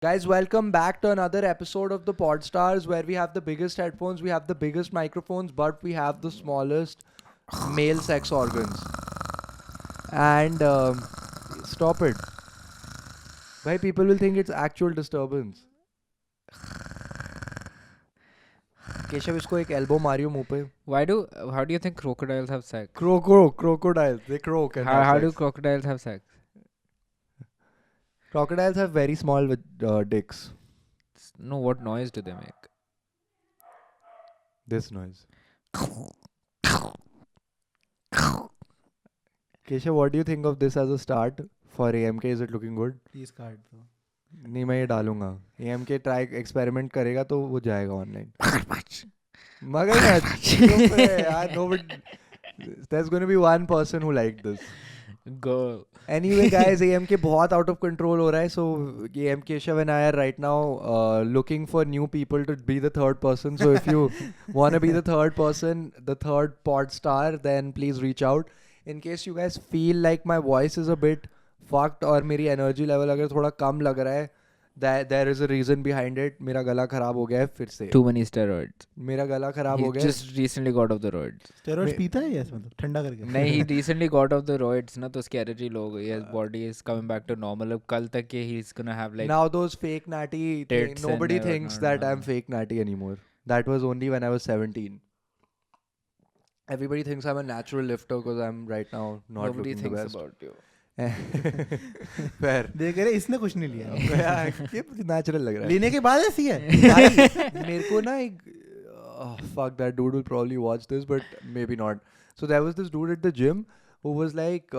Guys, welcome back to another episode of the Podstars where we have the biggest headphones, we have the biggest microphones, but we have the smallest male sex organs. And stop it. Why people will think it's actual disturbance. Keshav इसको एक elbow Mario मुंह पे. How do you think crocodiles have sex? Crocodiles. They croak and have How sex. do crocodiles have sex? Crocodiles have very small dicks. No, what noise do they make? This noise. Keshav, what do you think of this as a start for AMK? Is it looking good? Please काट दो. नहीं, मैं ये डालूंगा. AMK try experiment करेगा तो वो जाएगा ऑनलाइन. मगर यार, no, but there's going to be one person who liked this. Girl. Anyway, guys, AMK बहुत out of control हो रहा है. So AMK Keshav and I are right now looking for new people to be the third person. So if you want to be the third person, the third pod star, then please reach out. In case you guys feel like my voice is a bit fucked और मेरी energy level अगर थोड़ा कम लग रहा है, there is a reason behind it. मेरा गला खराब हो गया है फिर से. Too many steroids. मेरा गला खराब हो He गया है. just recently got off the roids. Steroids पीता है यस मतलब ठंडा करके. नहीं, he recently got off the roids ना, तो उसकी एनर्जी लो हो गई है. His body is coming back to normal. अब कल तक के he's gonna have like Now those fake natty tits and nobody never- thinks no, that no. I'm fake natty anymore. That was only when I was 17. Everybody thinks I'm a natural lifter because I'm right now not nobody looking the thinks best. about you. Fair. देख रहे इसने कुछ नहीं लिया. यार, ये natural लग रहा है. लेने के बाद ऐसी है. भाई, मेरे को ना एक fuck, that dude will probably watch this but maybe not. So there was this dude at the gym who was like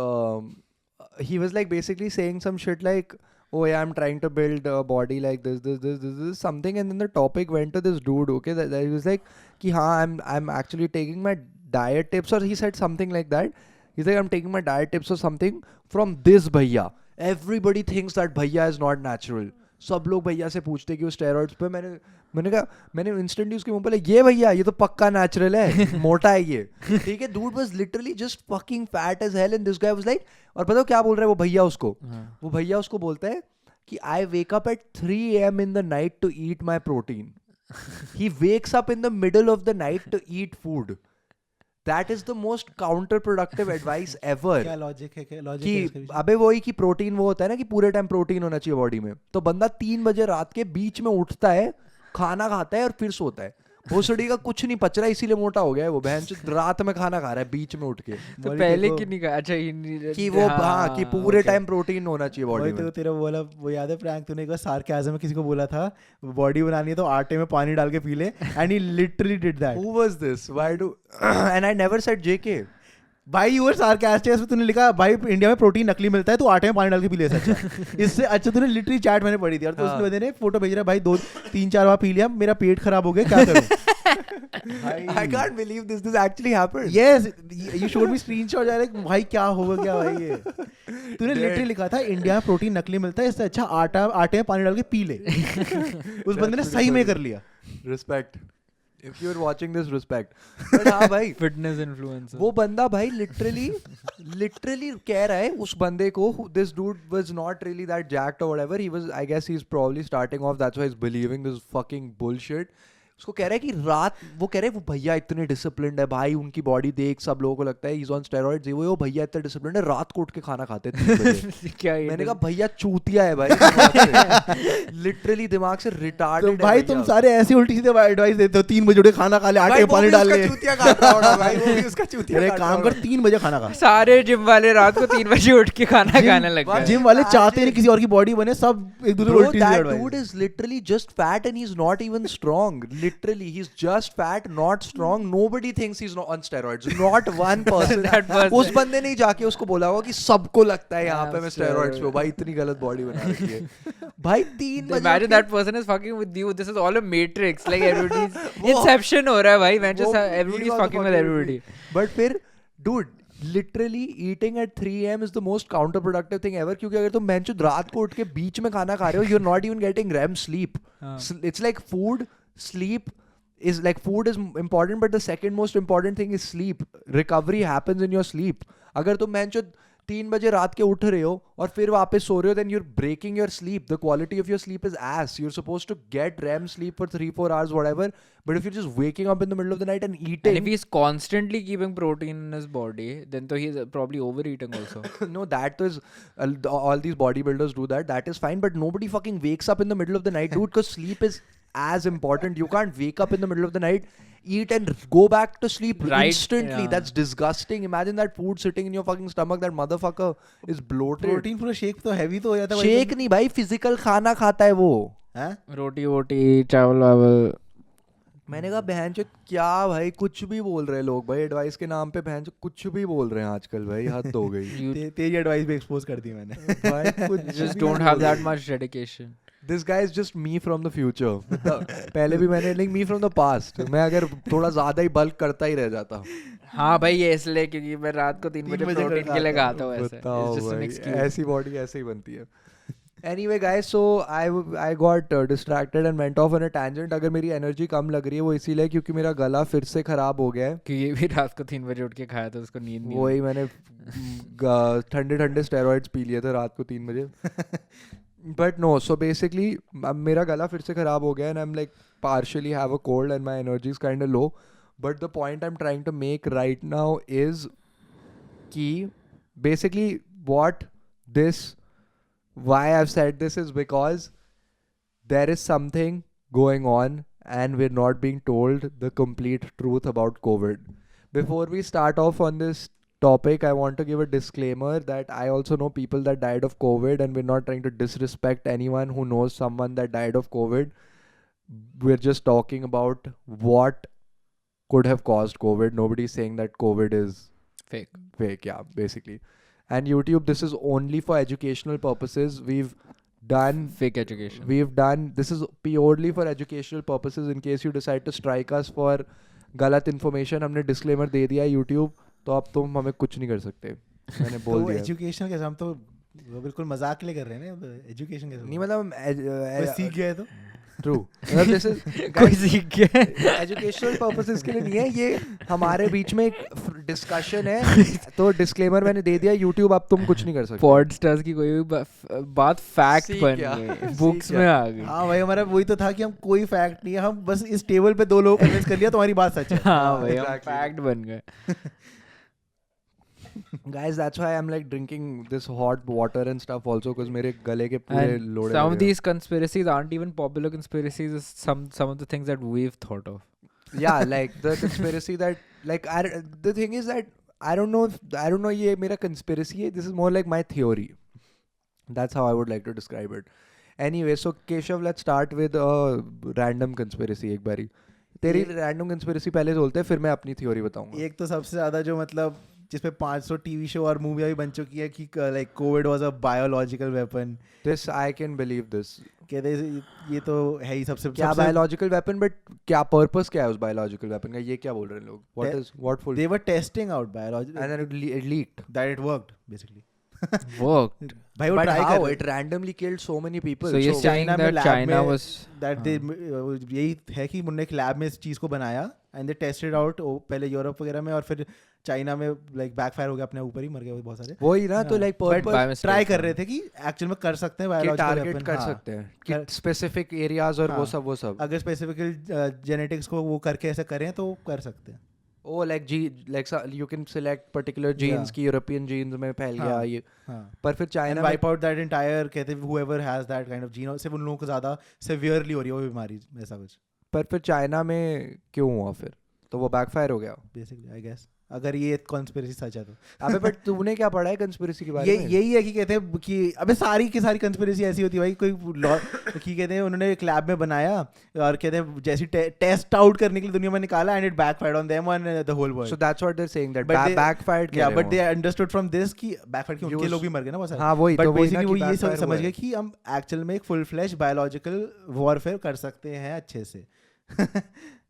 he was like basically saying some shit like, oh yeah, I'm trying to build a body like this something, and then the topic went to this dude. Okay, that he was like ki haan, I'm actually taking my diet tips, or he said something like that. He's like, I'm taking my diet tips or something from this bhaiya. Everybody thinks that bhaiya is not natural. सब लोग भैया से पूछते कि वो steroids पे. मैंने instantly उसके मुंह पे like, ये भैया ये तो पक्का नेचुरल है, मोटा है ये. ठीक है, dude was literally just fucking fat as hell and this guy was like, और पता हो क्या बोल रहा है वो भैया उसको? वो भैया उसको बोलता है कि I wake up at 3 AM in the night to eat my protein. He wakes up in the middle of the night to eat food. That is the most counterproductive advice ever. क्या logic है, क्या logic है इसके कि पीछे? अबे वही कि प्रोटीन वो होता है ना कि पूरे टाइम प्रोटीन होना चाहिए बॉडी में. तो बंदा 3 बजे रात के बीच में उठता है, खाना खाता है और फिर सोता है. भोसड़ी का कुछ नहीं पच रहा है, इसीलिए मोटा हो गया है वो. बहन रात में खाना खा रहा है बीच में उठ के. तो वही पहले देखो- की नहीं कहा. अच्छा he कि वो हाँ कि पूरे okay. टाइम प्रोटीन होना चाहिए बॉडी वही में. तो तेरा बोला वो याद है प्रैंक तूने एक बार सार्केज़म में किसी को बोला था बॉडी बनानी है तो आटे में पानी डाल के पी ले and he literally did that. Who was this? Why do and I never said JK. भाई यू वर सार्कास्टिक. इसमें तूने लिखा भाई इंडिया में प्रोटीन नकली मिलता है तो आटे में पानी डाल के पी ले सकता है. इससे अच्छा तूने लिटरली चैट मैंने पढ़ी थी और तो हाँ. उसने बंदे ने फोटो भेज रहा है भाई 2-3-4 बार पी लिया मेरा पेट खराब हो गया क्या करूं. I can't believe this actually happened. Yes, you showed me screenshot. यार like, भाई क्या होगा क्या भाई ये. तूने लिटरली लिखा था इंडिया में प्रोटीन नकली मिलता है इससे अच्छा आटे में पानी डाल के पी ले. उस बंदे ने सही में कर लिया. Respect. If you're watching this, respect. But हाँ भाई, fitness influencer. वो बंदा भाई literally कह रहा है उस बंदे को, this dude was not really that jacked or whatever. He was, I guess he's probably starting off, that's why he's believing this fucking bullshit. उसको कह रहा है कि रात, वो कह रहे हैं वो भैया इतने डिसिप्लिन्ड है भाई, उनकी बॉडी देख सब लोगों को लगता है he's on steroids. वो भैया इतने डिसिप्लिन्ड है, रात को उठ के खाना खाते हैं 3 बजे. क्या ये मैंने कहा भैया चूतिया है भाई. लिटरली दिमाग से तो रिटार्डेड. भाई तुम सारे ऐसी उल्टी सीधे एडवाइस देते हो 3 बजे उठ के खाना खा ले आटे में पानी डाल ले. चूतिया खाता होगा भाई, वो भी उसका चूतिया अरे खाता काम होगा. कर 3 बजे खाना खा. सारे जिम वाले रात को 3 बजे उठ के खाना खाने लगते हैं. जिम वाले चाहते नहीं किसी और की बॉडी बने, सब एक दूसरे को Bro, उल्टी सीधे that dude advice. is literally just fat and he's not even strong. Literally, he's just fat, not strong. Nobody thinks he's not on steroids. Not one person. That person. उस बंदे ने जाके उसको बोला होगा कि सबको लगता है यहाँ पे मैं Steroids. स्टेरॉइड्स पे. भाई इतनी गलत बॉडी बना रखी है. भाई 3 बजे Imagine उठ that person is fucking with you. This is all a matrix. Like everybody's वो- inception हो रहा है भाई. Man, वो- just he's everybody's on the fucking with everybody. But फिर dude, literally eating at 3 AM is the most counterproductive thing ever. क्योंकि अगर तुम बेंचो रात को उठ के बीच में खाना खा रहे हो, you're not even getting REM sleep. हाँ. It's like food, sleep is like food is important, but the second most important thing is sleep. Recovery happens in your sleep. अगर तुम बेंचो 3 बजे रात के उठ रहे हो और फिर वापस सो रहे हो, then you're breaking your sleep. The quality of your sleep is ass. You're supposed to get REM sleep for 3-4 hours, whatever. But if you're just waking up in the middle of the night and And if eating, he's constantly keeping protein in his body, then so he's probably overeating also. no, that is all these bodybuilders do that. That is fine, but nobody fucking wakes up in the middle of the night, dude. Because sleep is as important. You can't wake up in the middle of the night, eat and go back to sleep Right, instantly. yeah. That's disgusting. Imagine that food sitting in your fucking stomach. That motherfucker is bloated. Protein पूरा shake तो heavy तो हो जाता है shake नहीं भाई, physical खाना खाता है वो. हैं? Roti वोटी चावल वावल. मैंने कहा बहन चो क्या भाई, कुछ भी बोल रहे हैं लोग भाई, एडवाइस के नाम पे बहन चो कुछ भी बोल रहे हैं आजकल भाई. हद हो गई. You तेरी एडवाइस भी एक्सपोज कर दी मैंने. भाई कुछ just भी don't बोल have रहे that much dedication. This guy is just me from the future. पहले भी मैंने like me from the past. मैं अगर थोड़ा ज्यादा ही बल्क करता ही रह जाता. हाँ भाई ये इसलिए क्योंकि मैं रात को 3 बजे बजे प्रोटीन के लिए खाता हूँ ऐसे. बताओ It's just an भाई, excuse. ऐसी बॉडी ऐसे ही बनती है. Anyway guys, so I got distracted and went off on a tangent. अगर मेरी एनर्जी कम लग रही है वो इसीलिए क्योंकि मेरा गला फिर से खराब हो गया है. कि ये भी रात को 3 बजे उठ के खाया था उसको नींद नहीं आई. वही मैंने ठंडे ठंडे स्टेरॉइड्स पी लिए थे रात को 3 बजे. बट नो, सो बेसिकली मेरा गला फिर से खराब हो गया and I am like partially have a cold and my energy is kind of low. But the point I'm trying to make right now is कि basically why I've said this is because there is something going on and we're not being told the complete truth about COVID. Before we start off on this topic, I want to give a disclaimer that I also know people that died of COVID and we're not trying to disrespect anyone who knows someone that died of COVID. We're just talking about what could have caused COVID. Nobody's saying that COVID is Fake. yeah, basically. And YouTube, this is only for educational purposes. We've done this is purely for educational purposes. In case you decide to strike us for गलत information, हमने disclaimer दे दिया है YouTube, तो अब तुम हमें कुछ नहीं कर सकते. मैंने बोल दिया. एजुकेशन कैसे, हम तो वो बिल्कुल मजाक के लिए कर रहे हैं ना. एजुकेशन कैसे नहीं मतलब कोई सीख गया है तो ट्रू. मतलब this is कोई सीख गया. एजुकेशनल पर्पसेस के लिए नहीं है, ये हमारे बीच में एक डिस्कशन है. तो डिस्क्लेमर मैंने दे दिया. YouTube अब तुम कुछ नहीं कर सकते. पॉडकास्ट की कोई भी बात फैक्ट सीख बन गया. गई, सीख बुक्स गया. में आ गई. हाँ भाई, हमारा वही तो था कि हम कोई फैक्ट नहीं है, हम बस इस टेबल पे 2 लोग कन्विंस कर लिया तुम्हारी बात सच है. हाँ भाई हम exactly. फैक्ट बन गए. Guys, that's why I'm like drinking this hot water and stuff also because मेरे गले के पूरे And लोड़े some लगे of these conspiracies aren't even popular conspiracies. It's some of the things that we've thought of. हैं. Yeah, like the conspiracy that like the thing is that I don't know ये मेरा conspiracy है. This is more like my theory. That's how I would like to describe it. Anyway, so Keshav, let's start with a random conspiracy एक बारी. तेरी random conspiracy पहले बोलते हैं, फिर मैं अपनी theory बताऊंगा. एक तो सबसे ज्यादा जो मतलब जिसपे 500 टीवी शो और मूवी भी बन चुकी है कि like Covid was a biological weapon. This I can believe this. कहते ये तो है ही सबसे क्या बायोलॉजिकल वेपन, बट क्या पर्पस क्या है उस बायोलॉजिकल वेपन का, ये क्या बोल रहे हैं लोग? What full they were testing out biology and then it leaked. that it worked basically. Worked. भाई वो But ट्राई how? कर It randomly killed so many people. So you're saying China में that lab China में was that they यही है कि उन्होंने एक लैब में इस चीज को बनाया एंड दे टेस्टेड आउट पहले यूरोप वगैरह में और फिर चाइना में लाइक बैकफायर हो गया, अपने ऊपर ही मर गए बहुत सारे. वही ना, तो like by purpose mistake. Try कर रहे थे कि एक्चुअल में कर सकते हैं कि बायोलॉजिकल टारगेट वेपन. कर सकते हैं कि स्पेसिफिक एरियाज और वो सब. अगर स्पेसिफिकली जेनेटिक्स को वो करके ऐसे करें तो कर सकते हैं. Oh, like you can select particular genes Yeah. की यूरोपियन जीन्स में फैल गया हाँ. ये. हाँ. पर फिर China wipe out that entire, कहते हैं whoever has that kind of gene, सिर्फ उन लोगों को ज्यादा सेवियरली हो रही है वो बीमारी, ऐसा कुछ. पर फिर चाइना में क्यों हुआ फिर? तो वो बैकफायर हो गया. बेसिकली आई गेस अगर ये कॉन्स्पिरेसी सच है तो. अबे बट तूने क्या पढ़ा है कंस्पिरेसी के बारे में? यही है कि कहते हैं कि अबे सारी की सारी कंस्पिरेसी ऐसी होती है भाई. कोई कि कहते हैं उन्होंने एक लैब में बनाया और कहते हैं जैसी टेस्ट आउट करने के लिए दुनिया में निकाला and it backfired on them and the whole world. So that's what they're saying, that But they- backfired. या but they understood from this कि बैकफायर कि उनके Use- लोग भी मर गए ना बहुत सारे. हाँ वही बट तो वही ना बेसिकली वो कि ये backfire समझ हुआ गए है. कि हम एक्चुअल में एक फुल फ्लैश बायोलॉजिकल वॉरफेयर कर सकते हैं अच्छे से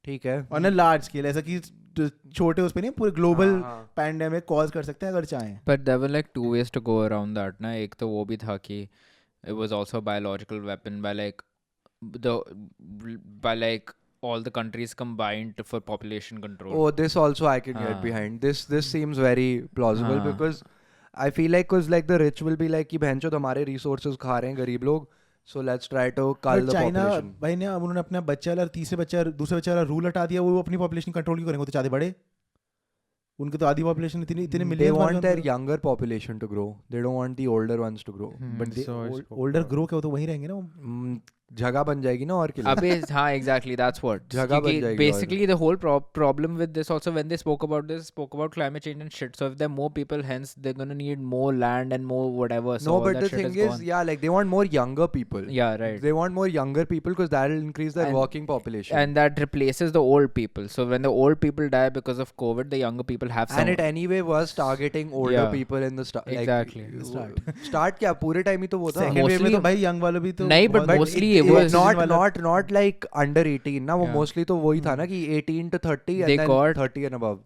ठीक है. ऑन अ लार्ज स्केल, ऐसा कि छोटे उस पे नहीं, पूरे ग्लोबल हाँ. पैंडेमिक कॉज कर सकते हैं अगर चाहें. But there were like 2 ways to go around that ना. एक तो वो भी था कि it was also a biological weapon by like all the countries combined for population control. Oh, this also I can get हाँ. behind. This seems very plausible हाँ. because I feel like cause like the rich will be like कि बहनचोद हमारे resources खा रहे हैं गरीब लोग, so let's try to cull the China population. भाई ने अब उन्होंने अपना बच्चा वाला तीसरे बच्चा दूसरे बच्चे वाला रूल हटा दिया, वो अपनी पॉपुलेशन कंट्रोल क्यों करेंगे, वो तो चाहते बड़े, उनकी तो आधी पॉपुलेशन इतने They million want their younger population to grow. They don't want the older ones to grow. But so I spoke older about- grow के वो तो वहीं रहेंगे ना वो। जगह बन जाएगी ना और के लिए. अबे हाँ exactly that's what जगह बन क्योंकि जाएगी basically the whole problem with this also when they spoke about climate change and shit, so if there are more people hence they're gonna need more land and more whatever, so No, all but that the shit thing is is, gone. yeah, like they want more younger people. Yeah, right. They want more younger people because that will increase their And- working population. And that replaces the old people, so when the old people die because of COVID, the younger people have some And it anyway was targeting older Yeah. people in the start. Exactly. Start क्या पूरे time ही तो वो था. Second wave में Mostly- तो भाई young वालों भी तो नहीं, but बहुत- mostly It it was not like under 18 ना, वो Yeah. mostly तो वही था ना कि 18 to 30 and They then got- 30 and above.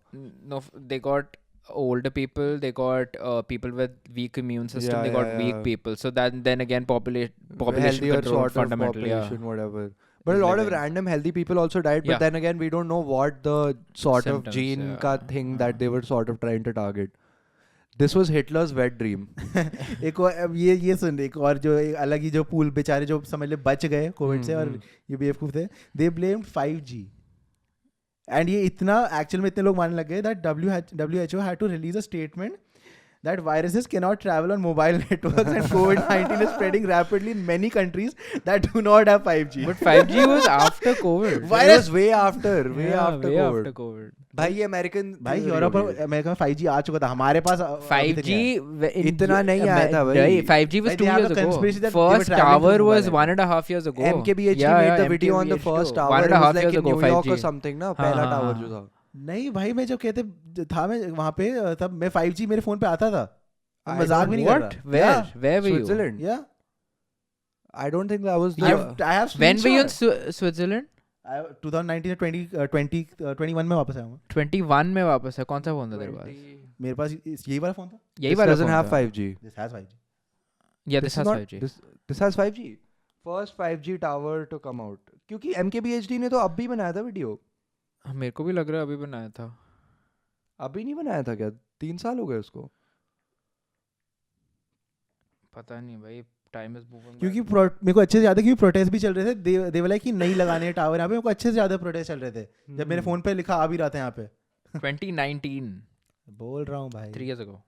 no they got older people, they got people with weak immune system, Yeah, they got yeah, weak yeah. people, so then again population Healthier control sort of fundamental, yeah. population, whatever. But a It's lot like of a- random healthy people also died. But Yeah. then again, we don't know what the sort Symptoms, of gene yeah. का thing that they were sort of trying to target. This was Hitler's wet dream. एक और अब ये सुन, एक और जो एक अलग ही जो पूल बेचारे जो समझ ले बच गए कोविड से और ये बेवकूफ थे, दे ब्लेम्ड 5G एंड ये इतना एक्चुअल में इतने लोग मानने लग गए that WHO had to release a statement that viruses cannot travel on mobile networks and COVID-19 is spreading rapidly in many countries that do not have 5G. But 5G was after COVID. It Virus- was way after way COVID. after COVID. भाई ये American भाई Europe और America में 5G आ चुका था, हमारे पास अभी तक 5G नहीं आया। इतना नहीं आया था भाई। Right, 5G was Like 2 they have years a ago. conspiracy that they were First traveling tower through was mobile 1.5 years ago. MKBHD Yeah, made the yeah, video on the MKBHD first तो tower. It 1.5 was like years in ago, New York or 5G. something ना, हाँ, पहला हाँ, tower हाँ। जो था. नहीं भाई, मैं जब कहते था मैं वहाँ पे तब मैं 5G मेरे फोन पे आता था, मैं I मजाक भी नहीं कर What? रहा। Where were you? Switzerland. Yeah. I don't think that was. I have When were you in screenshot. Switzerland? 2019 या 21 में वापस आया हूँ। 21 में वापस है। कौन सा फोन था तेरे पास? मेरे पास यही वाला फोन था। यही This वाला doesn't फोन have था? 5G. This has 5G. Yeah, this is has not- 5G. This has 5G. First 5G tower to come out. क्योंकि MKBHD ने तो अब भी बनाया था वीडियो. मेरे को भी लग रहा है अभी बनाया था। अभी नहीं बनाया था क्या? 3 साल हो गए उसको. पता नहीं भाई, टाइम इज मूविंग। क्योंकि मेरे को अच्छे से याद है कि प्रोटेस्ट भी चल रहे थे, दे वाला कि नहीं लगाने टावर यहाँ पे, मेरे को अच्छे से ज्यादा प्रोटेस्ट चल रहे थे जब मेरे फोन पे लिखा आ भी रहा था यहाँ पे। 2019, बोल रहा हूँ भाई। 3 years ago.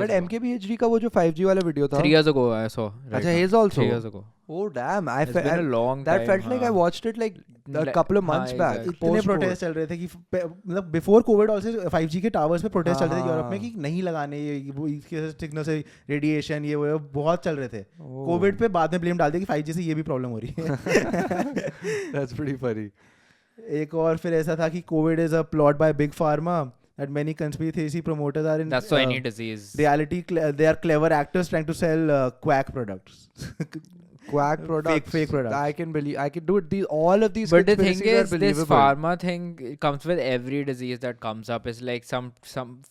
But MKBHD का वो जो 5G वाला वीडियो था. 3 years ago I saw. अच्छा, his also. 3 years ago. Oh damn! It's been a long that time. felt like I watched it like a couple of months हाँ, back. exactly. इतने Post-COVID. Protest चल रहे थे कि मतलब before Covid also 5G के towers पे protest चल रहे थे यूरोप में कि नहीं लगाने, ये वो इसके सिग्नल से रेडिएशन ये वो बहुत चल रहे थे। Oh. कोविड पे बाद में ब्लेम डाल दिया कि 5G से ये भी प्रॉब्लम हो रही है। That's pretty funny. एक और फिर ऐसा था कि Covid is a plot bye big pharma that many conspiracy promoters are in That's so any disease. reality they are clever actors trying to sell quack products. Quack products. Fake products. I can do it. All of these But the thing conspiracies are is, this believable. pharma thing comes with every disease that comes up. Is like some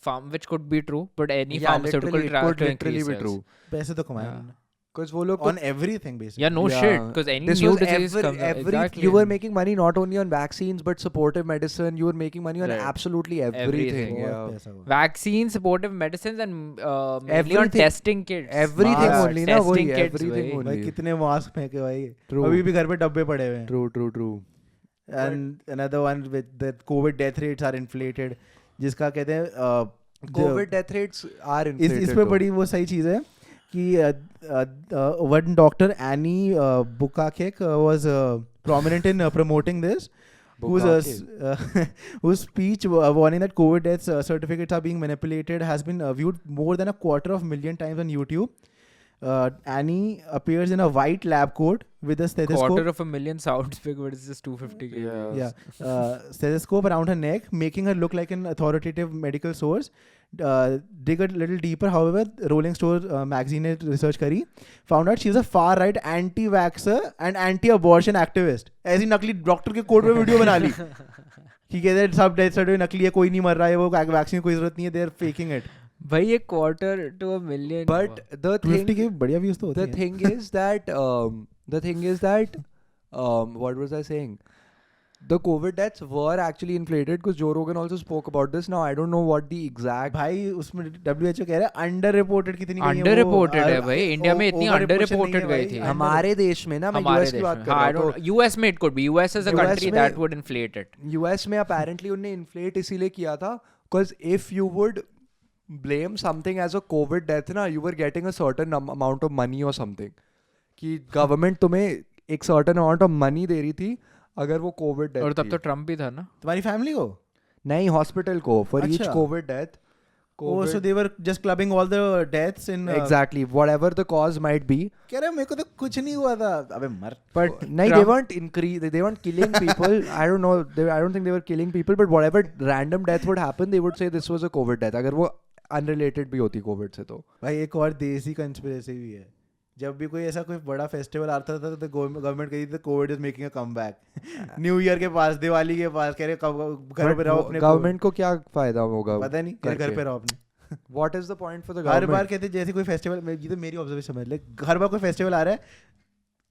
farm which could be true, but any Yeah, pharmaceutical literally, it could to literally increase be sales. true. पैसे तो कमाए Yeah. उन्होंने। Because वो लोग On everything basically. Yeah, no Yeah. shit. Because any this new was disease comes up. Exactly. you were making money not only on vaccines but supportive medicine. You were making money on Right. absolutely everything. Everything, बहुत Yeah. पैसा हुआ। Vaccines, supportive medicines, and mainly on Everything- testing kits. Everything Masks, only ना वही testing kits, everything वही। भाई only. कितने mask फेंके भाई, True. अभी भी घर पे डब्बे पड़े हुए हैं। True. And another one with the COVID death rates are inflated, जिसका कहते हैं COVID death rates are इस inflated. पे though. बड़ी वो सही चीज़ है कि one doctor Annie Bukakek was prominent in promoting this, whose speech warning that COVID deaths certificates are being manipulated has been viewed more than 250,000 times on YouTube. Annie appears in a white lab coat with a stethoscope. 250,000 sounds big, but it's just 250K. Yeah. Stethoscope around her neck, making her look like an authoritative medical source. Dig a little deeper, however, Rolling Stone magazine ने research करी, found out she's a far-right anti-vaxxer and anti-abortion activist. ऐसी नकली doctor के code पे video बना ली कि कहते हैं सब डेथ सर्टिफिकेट नकली है, कोई नहीं मर रहा है, वो वैक्सीन की कोई जरूरत नहीं है, they are faking it. भाई ये 250,000 But the 250 thing, के बढ़िया views तो होते the हैं. thing is that what was I saying? the COVID deaths were actually inflated because Joe Rogan also spoke about this. Now I don't know what the exact. भाई उसमें WHO कह रहा है अंडर रिपोर्टेड कितनी गई है under reported है भाई, इंडिया में इतनी अंडर overreportion नहीं है रिपोर्टेड गई भाई, थी हमारे देश में ना, मैं हमारे यूएस की देश बात में. कर हाँ, रहा I हूँ. don't US में it could be, US is a US country में- that would inflate it. US में apparently उनने इन्फ्लेट इसीलिए किया था because if you would blame something as a COVID death ना, you were getting a certain amount of money or something. कि government तुम्हें एक certain amount of money दे रही थी अगर वो कोविड डेथ और तब तो ट्रम्प भी था ना. तुम्हारी फैमिली को नहीं, हॉस्पिटल को फॉर ईच अच्छा. Covid death. Oh, so they were just clubbing all the deaths in Exactly, whatever the cause might be. कह रहे मेरे को तो कुछ नहीं हुआ था. अबे मर. But नहीं, they Trump- weren't killing people. I don't know. I don't think they were killing people. But whatever random death would happen, they would say this was a COVID death. अगर वो unrelated भी होती COVID से तो. भाई एक और देसी कंस्पिरेसी भी है. जब भी कोई ऐसा कोई बड़ा फेस्टिवल आता था तो गवर्नमेंट कहती थी Covid is making a comeback. New year के पास, दिवाली के पास कह रहे घर पे रहो अपने. गवर्नमेंट को क्या फायदा होगा? पता नहीं, घर पे रहो अपने. What is the point for the her bar government? कहते जैसे कोई फेस्टिवल, ये तो मेरी ऑब्जर्वेशन समझ ले, हर बार कोई फेस्टिवल आ रहा है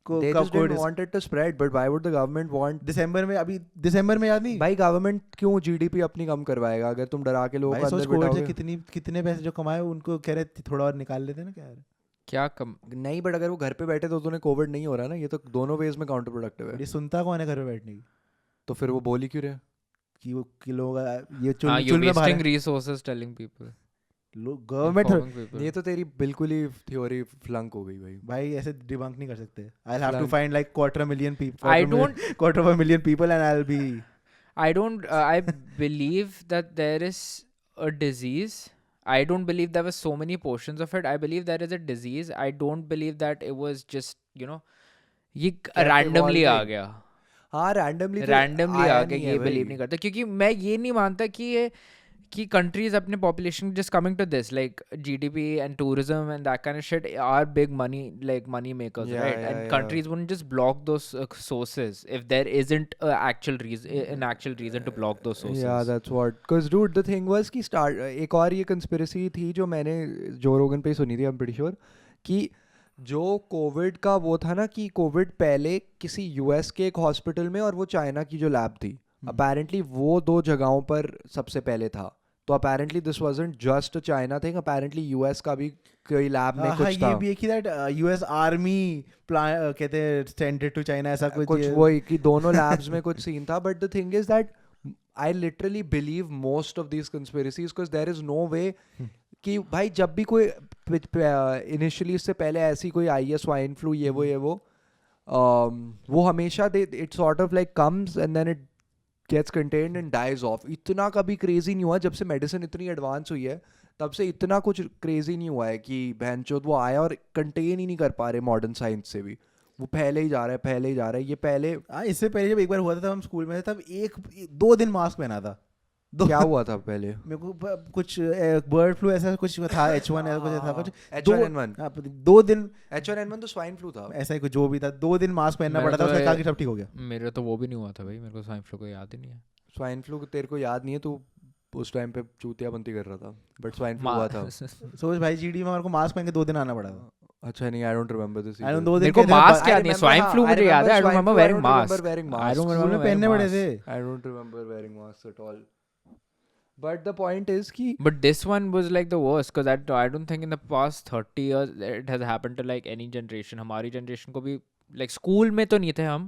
They just didn't want it to spread. But why would the government want? दिसंबर में, अभी दिसंबर में याद नहीं भाई गवर्नमेंट क्यों जीडीपी अपनी कम करवाएगा अगर तुम डरा के लोगों भाई को सोच अंदर कोविड से बिठाओगे? कितने पैसे जो कमाए उनको कह रहे थोड़ा और निकाल लेते ना. क्या यार क्या कम. नहीं, बट अगर वो घर पे बैठे तो उन्हें कोविड नहीं हो रहा ना. ये तो दोनों वेज में काउंटर प्रोडक्टिव है. ये सुनता कौन है घर पे बैठने की तो फिर वो बोल ही क्यों रहे? कि वो कि लोग ये हाँ, चुल you're में बाहर wasting resources telling people. Government Informing people. ये तो तेरी बिल्कुल ही थ्योरी फ्लंक हो गई भाई. भाई ऐसे डिबंक नहीं कर सकते. I have to Flunk. Find like $250,000 people. I don't- $250,000 people and I'll be. I don't. I believe that there is a disease. I don't believe there were so many portions of it. I believe there is a disease. I don't believe that it was just ये randomly आ evolving. गया. हाँ, randomly Randomly आया आ गया, नहीं है ये भाई. believe नहीं करता, क्योंकि मैं ये नहीं मानता कि countries अपने population just coming to this like GDP and tourism and that kind of shit are big money money makers, Yeah, right? yeah, And yeah. countries wouldn't just block those sources if there isn't an actual reason to block those sources. Yeah, that's what. Because dude, the thing was कि एक और ये conspiracy थी जो मैंने जो रोगन पे सुनी थी, I'm pretty sure, कि जो कोविड का वो था ना कि कोविड पहले किसी यूएस के एक हॉस्पिटल में और वो चाइना की जो लैब थी, अपेरेंटली वो दो जगहों पर सबसे पहले था. तो apparently this wasn't just a China thing, apparently US का भी कोई लैब में कुछ था. ये भी एक ही दैट यूएस आर्मी कहते हैं सेंडेड टू चाइना, ऐसा कुछ वही कि दोनों लैब्स में कुछ सीन था. But the thing is that I literally believe most of these conspiracies because there is no way कि भाई जब भी कोई इनिशियली इससे पहले ऐसी कोई आई है स्वाइन फ्लू ये वो वो हमेशा it sort of like comes and then it gets contained and dies off. इतना कभी क्रेजी नहीं हुआ जब से मेडिसिन इतनी एडवांस हुई है, तब से इतना कुछ क्रेजी नहीं हुआ है कि बहनचोद वो आया और कंटेन ही नहीं कर पा रहे मॉडर्न साइंस से भी. वो पहले ही जा रहा है. ये पहले इससे पहले जब एक बार हुआ था हम स्कूल में थे, तब 2 दिन मास्क पहना था. क्या हुआ था पहले? मेरे को कुछ बर्ड फ्लू ऐसा कुछ था, H1 ऐसा कुछ था, कुछ H1N1. 2 दिन H1N1 तो स्वाइन फ्लू था. ऐसा ही कुछ जो भी था, 2 दिन मास्क पहनना मेरा पड़ा था, तो उसने कहा कि सब ठीक हो गया. मेरे तो वो भी नहीं हुआ था भाई, मेरे को स्वाइन फ्लू को याद ही नहीं है. स्वाइन फ्लू तेरे को याद नहीं है, तू उस टाइम पे चूतियाबंती कर रहा था. बट स्वाइन फ्लू हुआ था. सोच भाई जीडी में हमारे को मास्क पहन के 2 दिन आना पड़ा था. अच्छा नहीं, I don't remember this. I don't know, 2 दिन मेरे को के थे, मास्क I याद नहीं है, स्वाइन फ्लू मुझे याद है. I don't remember wearing mask. I don't school remember में पहनने पड़े थे. I don't remember wearing masks at all. But the point is कि But this one was like the worst because I don't think in the past 30 years it has happened to like any generation. हमारी generation को भी like school में तो नहीं थे हम.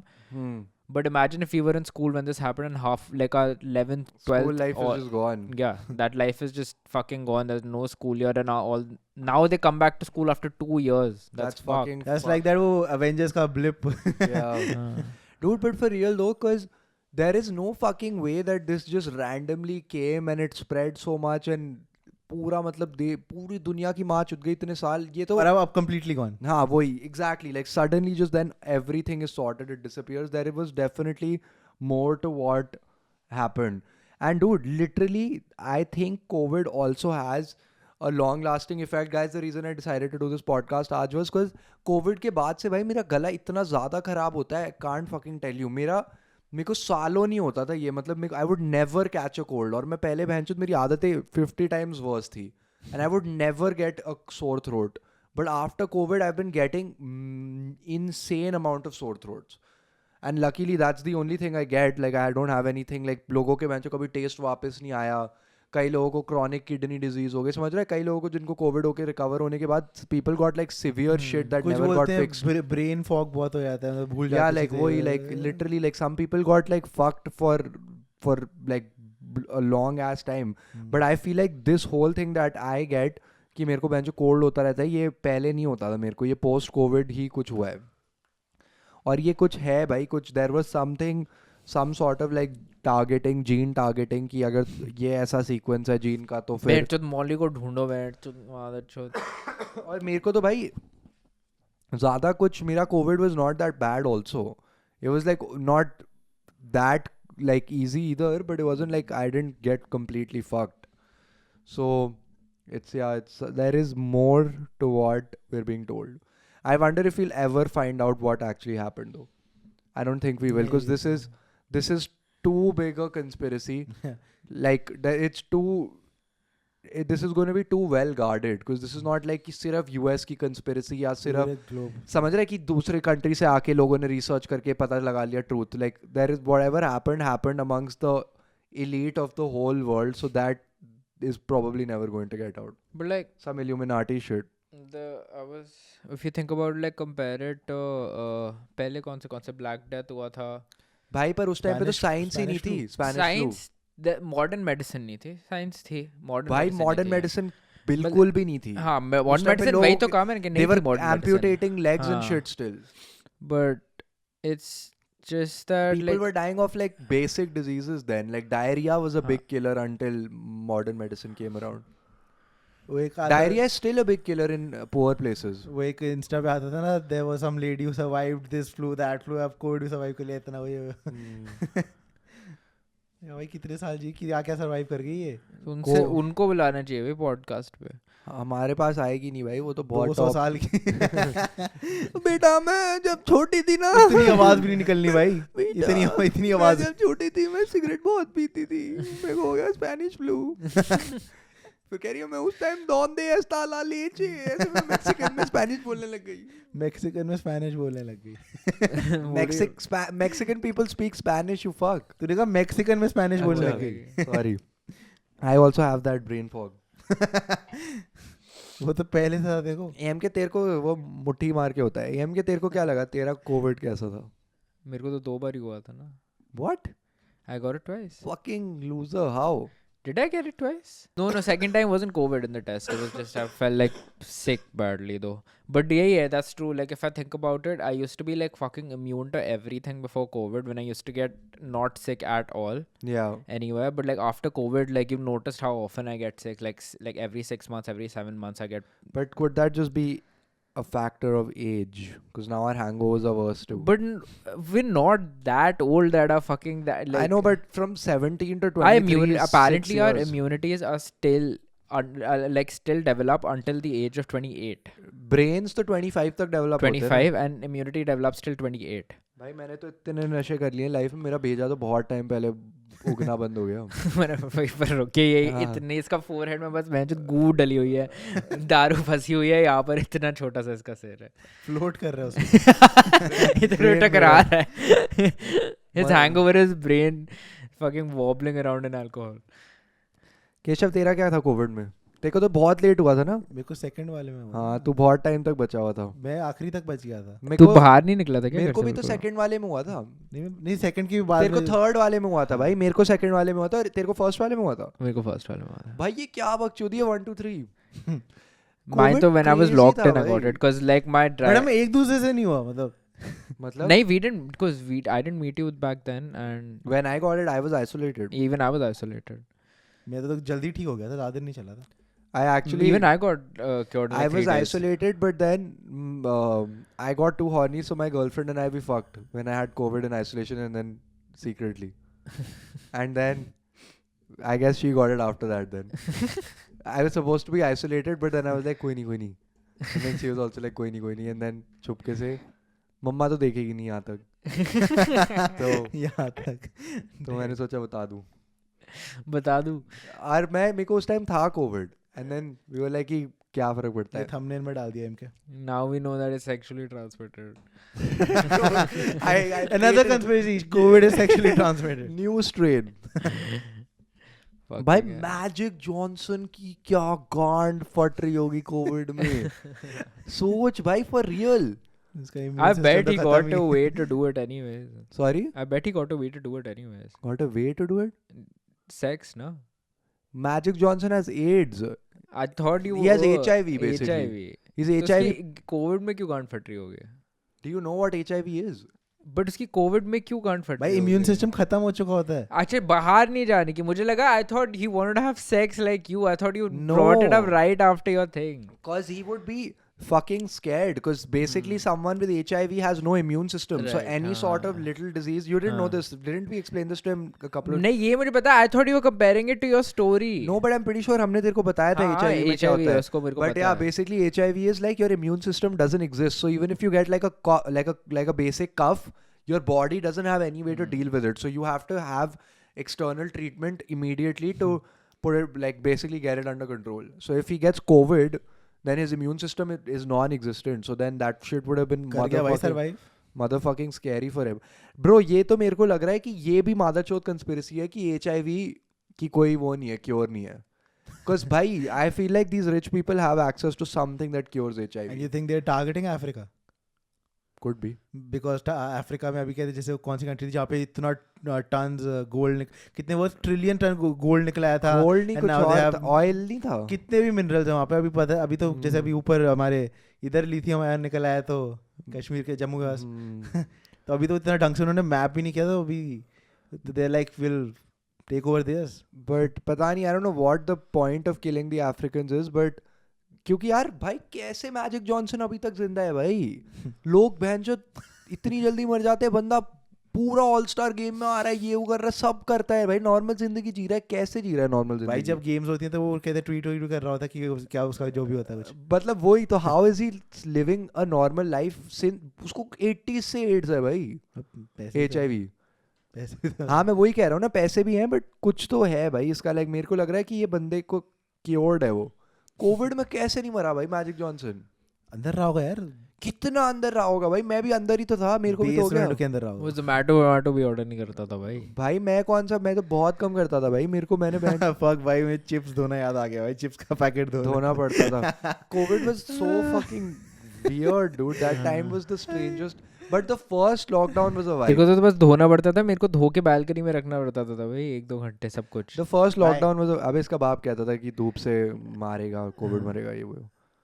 But imagine if we were in school when this happened and half like our 11th, 12th school life or is just gone. yeah, that life is just fucking gone. There's no school year and now they come back to school after 2 years. That's fucked. fucking That's like that वो Avengers का blip. yeah. Dude, but for real though, because there is no fucking way that this just randomly came and it spread so much and पूरा मतलब पूरी दुनिया की माँ चुद गई इतने साल. ये तो और अब completely gone. हाँ वही exactly like suddenly just then everything is sorted, it disappears. There was definitely more to what happened. And dude, literally I think COVID also has a long lasting effect. Guys, the reason I decided to do this podcast आज was because COVID के बाद से भाई मेरा गला इतना ज़्यादा ख़राब होता है, can't fucking tell you. मेरे को सालों नहीं होता था ये, मतलब I would never catch a cold. और मैं पहले बहनचोद मेरी आदतें 50 times वर्स थी and I would never get a sore throat. But after covid I been getting insane amount of sore throats And luckily that's the only thing I get. Like I don't have anything like लोगों के बेंचो कभी test वापस नहीं आया. कई लोगों को chronic kidney disease हो गई, समझ रहा है. कई लोगों को जिनको कोविड होके रिकवर होने के बाद people got like severe shit that कुछ नेवर गॉट बोलते फिक्स्ड. हैं ब्रेन फॉग बहुत हो जाता है, भूल Yeah, जाते like चीजें। वही like literally like some people got like fucked for like a long ass time. But I feel like this whole thing that I get कि मेरे को बेंचो कोल्ड होता रहता है, ये पहले नहीं होता था मेरे को, ये पोस्ट कोविड ही कुछ हुआ है. और ये कुछ है भाई, कुछ there was something some sort of like targeting, gene targeting, कि अगर ये ऐसा सीक्वेंस है जीन का तो फिर बेंचो मौली को ढूंढो बेंचो मादरचोद. और मेरे को तो भाई ज़्यादा कुछ, मेरा Covid was not that bad also. It was like not that like easy either, but it wasn't like I didn't get completely fucked. So it's there is more to what we're being told. I wonder if we'll ever find out what actually happened though. I don't think we will, because this is too big a conspiracy. Like it's too this is going to be too well guarded, because this is not like कि सिर्फ US की conspiracy या सिर्फ समझ रहे कि दूसरे country से आके लोगों ने रिसर्च करके पता लगा लिया truth. Like there is whatever happened amongst the elite of the whole world, so that is probably never going to get out. But like Some Illuminati shit. if you think about like compare it to पहले कौन से Black Death हुआ था. भाई पर उस time पे तो साइंस ही नहीं थी. साइंस मॉडर्न मेडिसिन नहीं थी, साइंस थी. मॉडर्न भाई मॉडर्न मेडिसिन बिल्कुल भी नहीं थी. हाँ, मॉडर्न मेडिसिन वही तो कहा मैंने कि नहीं थी modern medicine. amputating legs and shit still. But it's just that people like were dying of like basic diseases then. Like diarrhea was a big killer until modern medicine came around. वो एक Diarrhea is still a big killer in poor places. वो एक Insta पे आता था ना, there was some lady who survived this flu, that flu, अब Covid भी सर्वाइव कर लिया इतना. वही भाई कितने साल जी, क्या क्या सर्वाइव कर गई ये. उनसे उनको बुलाना चाहिए भाई पॉडकास्ट पे. हमारे पास आएगी नहीं भाई, वो तो बहुत 200 साल की. बेटा मैं जब छोटी थी ना, इतनी आवाज भी नहीं निकलनी भाई, इतनी आवाज. जब छोटी थी मैं सिगरेट बहुत पीती थी, मेरे को हो गया स्पेनिश फ्लू. फिर कह रही है मैं उस time donde está la leche, ऐसे मैं मैक्सिकन में स्पेनिश बोलने लग गई. मैक्सिकन में स्पेनिश बोलने लग गई. Mexican people speak Spanish, you fuck. तूने कहा मैक्सिकन में स्पेनिश बोलने लग गई. Sorry. I also have that brain fog. वो तो पहले से था. देखो एम के तेरे को वो मुट्ठी मार के होता है. एम के तेरे को क्या लगा, तेरा कोविड कैसा था? मेरे को तो 2 बार ही हुआ था ना. What? I got it twice. Fucking loser. How? Did I get it twice? No, second time wasn't COVID in the test. It was just I felt like sick badly though. But yeah, that's true. Like if I think about it, I used to be like fucking immune to everything before COVID, when I used to get not sick at all. Yeah. Anywhere, but like after COVID, like you've noticed how often I get sick. Like every 6 months, every 7 months I get. But could that just be a factor of age? Because now our hangovers are worse too. But we're not that old that are fucking that. Like, I know, but from 17 to 23 is apparently 6 our years. immunities are still like still develop until the age of 28. Brains तो 25 तक develop होते हैं. 25 and immunity develops till 28. भाई मैंने तो इतने नशे कर लिए लाइफ में, मेरा भेजा तो बहुत टाइम पहले उगना बंद हो गया. पर रुके ये इतने इसका फोरहेड में बस मैं जो गू डली हुई है, दारू फंसी हुई है, यहाँ पर इतना छोटा सा इसका सिर है, फ्लोट कर रहा है उसमें. इतना टकरा रहा है. His hangover is brain fucking wobbling around in alcohol. Keshav तेरा क्या था कोविड में? तेरे को तो बहुत लेट हुआ था ना. मेरे को सेकंड वाले में हुआ. हाँ तू बहुत टाइम तक बचा हुआ था. मैं आखिरी तक बच गया था. तू बाहर नहीं निकला था क्या? मेरे को भी तो सेकंड वाले में हुआ था. नहीं सेकंड की बात. तेरे को थर्ड वाले में हुआ था भाई, मेरे को सेकंड वाले में हुआ था, और तेरे को फर्स्ट वाले में हुआ था. मेरे को फर्स्ट वाले में हुआ था. भाई ये क्या बकचोदी है 1 2 3. Mine तो when I was locked in I got it, because like my madam एक दूसरे से नहीं हुआ मतलब नहीं, we didn't, because I didn't meet you back then, and when I got it I was isolated. even I was isolated. मेरा तो जल्दी ठीक हो गया था, ज़्यादा नहीं चला था. I actually even I got cured in I like 3 was days. isolated, but then I got too horny, so my girlfriend and I we fucked when I had COVID in isolation, and then secretly and then I guess she got it after that. Then I was supposed to be isolated, but then I was like कोई नहीं, and then she was also like कोई नहीं, and then चुपके से मम्मा तो देखेगी नहीं यहाँ तक. तो मैंने सोचा बता दूँ. और मेरे को उस टाइम था Covid, and then we were like कि क्या फर्क पड़ता ये है? थंबनेल में डाल दिया इनके. Now we know that it's sexually transmitted. Another conspiracy. COVID is sexually transmitted. New strain. Fucking भाई hell. मैजिक जॉनसन की क्या गांड फट रही होगी कोविड में. सोच भाई, फॉर रियल. इसका immune I system bet तो he खत्म got ही a है. way to do it anyways. Sorry, I bet he got a way to do it anyways. got a way to do it. Sex, no? Magic Johnson has AIDS. I thought you He has were HIV basically. HIV. He's तो HIV. उसकी Covid में क्यों गांड फट रही होगी? Do you know what HIV is? But उसकी Covid में क्यों गांड फट भाई रही इम्यून होगी? सिस्टम खत्म हो चुका होता है. अच्छा बाहर नहीं जाने की. मुझे लगा I thought he wanted to have sex like you. I thought you brought it up No. right after your thing. Because he would be fucking scared. Because basically, someone with HIV has no immune system. So Right, any sort of हाँ. little disease, you didn't know हाँ. this. Didn't we explain this to him a couple of? नहीं ये मुझे पता. I thought you were comparing it to your story. No, but I'm pretty sure हमने तेरे को बताया था हाँ, HIV में क्या HIV होता है. उसको मेरे को But पता yeah, है. basically HIV is like your immune system doesn't exist. So even if you get like a basic cough, your body doesn't have any way to deal with it. So you have to have external treatment immediately to put it, like, basically get it under control. So if he gets COVID, then his immune system is non-existent. So then that shit would have been कर गया भाई survive. motherfucking scary for him. Bro, ये तो मेरे को लग रहा है कि ये भी मादरचोद कंस्पिरेसी है कि HIV की कोई वो नहीं है, क्योर नहीं है. Because भाई, I feel like these rich people have access to something that cures And HIV. you think they're targeting Africa? Could be. Because Africa में अभी कहते हैं जैसे कौन सी कंट्री थी जहाँ पे इतना टन्स गोल्ड कितने वो ट्रिलियन टन गोल्ड निकलाया था. Gold नहीं, and कुछ now they और have था. Oil नहीं था. कितने भी मिनरल्स हैं वहाँ पे. अभी पता है अभी तो जैसे अभी ऊपर हमारे इधर लिथियम आयन निकल आया तो कश्मीर के जम्मू के पास. तो अभी तो इतना ढंग से उन्होंने मैप भी नहीं किया था. अभी they like will take over this. But पता नहीं, I don't know what the point of killing the Africans is, but क्योंकि यार भाई कैसे मैजिक जॉनसन अभी तक जिंदा है भाई. लोग बहन जो इतनी जल्दी मर जाते हैं. बंदा पूरा ऑल स्टार गेम में आ रहा है, ये वो कर रहा है, सब करता है भाई. नॉर्मल जिंदगी जी रहा है. कैसे जी रहा है नॉर्मल जिंदगी? भाई जब गेम्स होती हैं तो वो कहते ट्वीट कर रहा होता है कि क्या उसका जो भी होता है कुछ. मतलब वही तो. How is he living a normal life since उसको 80s से एड्स है भाई. पैसे तो- HIV. पैसे तो- हाँ मैं वही कह रहा हूँ ना, पैसे भी हैं बट कुछ तो है भाई इसका. लाइक मेरे को लग रहा है कि ये बंदे को क्योर्ड है वो. कोविड में कैसे नहीं मरा भाई मैजिक जॉनसन? अंदर रहा होगा यार. कितना अंदर रहा होगा भाई. मैं भी अंदर ही तो था, मेरे को भी तो हो गया. बेसमेंट के अंदर रहा वो होगा. जोमेटो भी ऑर्डर नहीं करता था भाई. भाई मैं कौन सा, मैं तो बहुत कम करता था भाई. मेरे को मैंने फक भाई मुझे चिप्स धोना याद आ गया भाई. चिप्स का पैकेट धोना पड़ता था. Covid was so fucking weird dude. That time was the strangest. But the first lockdown was a तेरे वाइब. को तो बस धोना पड़ता था. मेरे को धो के बालकनी में रखना पड़ता था भाई 1-2 घंटे सब कुछ. The first lockdown was. अब इसका बाप कहता था कि धूप से मारेगा, कोविड मरेगा, ये वो.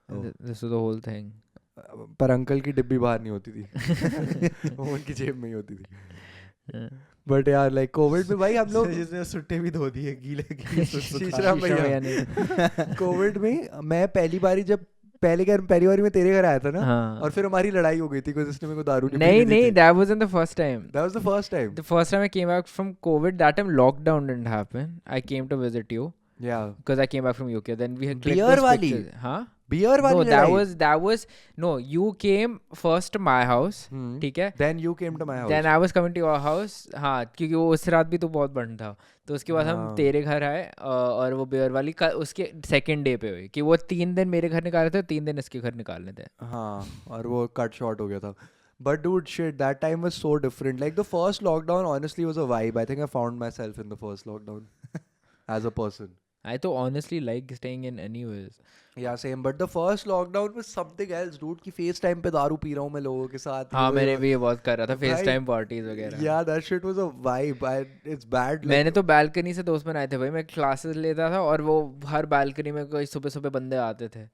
This was the whole thing. पर अंकल की डिब्बी बाहर नहीं होती थी. वो उनकी जेब में ही होती थी. बट यार लाइक कोविड में भाई हम लोग जिसने सुट्टे भी धो दिए गीले शीशरा भैया. कोविड में मैं पहली बारी में तेरे घर आया था ना. हाँ. और फिर हमारी लड़ाई हो गई थी because इसने मेरे को दारू नहीं that wasn't the first time. That was the first time. The first time I came back from COVID, that time lockdown didn't happen. I came to visit you Yeah. because I came back from UK. Then we had clicked Beer those वाली? pictures. Huh? Beer No, वाली लड़ाई. that was no. You came first to my house. Hmm. ठीक है. Then you came to my house. Then I was coming to your house. हाँ क्योंकि वो उस रात भी तो बहुत बंद था. तो उसके बाद हम हाँ. तेरे घर आए और वो बियर वाली उसके सेकंड डे पे हुई कि वो 3 दिन मेरे घर निकाले थे, 3 दिन इसके घर निकालने थे. हाँ और वो कट शॉर्ट हो गया था. But dude, shit, that time was so different. Like the first lockdown honestly was a vibe. I think I found myself in the first lockdown as a person. I तो honestly like staying in anyways. Yeah, same. But the first lockdown was something else, dude. कि FaceTime पे दारू P रहा हूँ मैं लोगों के साथ. हाँ मैंने भी ये बहुत कर रहा था भाई, FaceTime parties वगैरह. Yeah, that shit was a vibe. It's bad. Like, मैंने तो बालकनी से दोस्त बनाए थे भाई. मैं क्लासेस लेता था और वो हर बालकनी में कोई सुबह सुबह बंदे आते थे